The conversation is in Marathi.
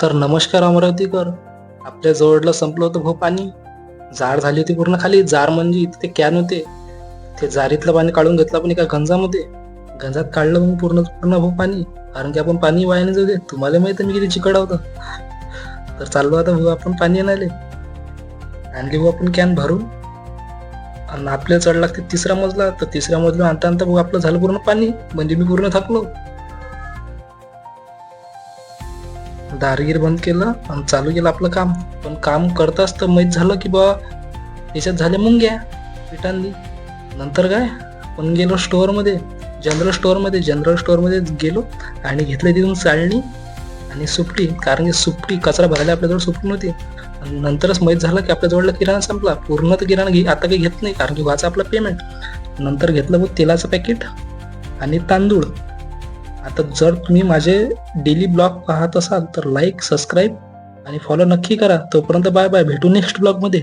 तर नमस्कार अमरावतीकर. आपल्या जवळला संपलं होतं भाऊ पाणी. जार झाली होती पूर्ण खाली. जार म्हणजे इथे ते कॅन होते, ते जारीतलं पाणी काढून घेतलं आपण एका गंजामध्ये. गंजात काढलं मग पूर्ण पूर्ण भाऊ पाणी, कारण की आपण पाणी वाया नाही जाऊ दे. तुम्हाला माहिती आहे मी किती चिकट होतं. तर चाललो आता भाऊ आपण पाणी आणायले. आणली भाऊ आपण कॅन भरून, आणि आपल्याला चढ लागते तिसरा मजला. तर तिसऱ्या मजला आणता आणता भाऊ आपलं झालं पूर्ण पाणी, म्हणजे मी पूर्ण थकलो. दारगीर बंद केलं आणि चालू केलं आपलं काम. पण काम करताच तर माहीत झालं की बा याच्यात झाल्या मुंग्या पिठांनी. नंतर काय, आपण गेलो स्टोअरमध्ये, जनरल स्टोअरमध्ये गेलो आणि घेतलं तिथून चाळणी आणि सुपटी, कारण की सुपटी कचरा भरायला आपल्याजवळ सुपटी नव्हती. आणि नंतरच माहीत झालं की आपल्याजवळला किराणा संपला. पूर्ण तर किराणा आता काही घेत नाही, कारण की व्हायचं आपलं पेमेंट. नंतर घेतलं बघ तेलाचं पॅकेट आणि तांदूळ. आता जर तुम्ही माझे डेली ब्लॉग पाहत असाल तर लाईक, सबस्क्राईब आणि फॉलो नक्की करा. तोपर्यंत बाय बाय, भेटू नेक्स्ट ब्लॉगमध्ये.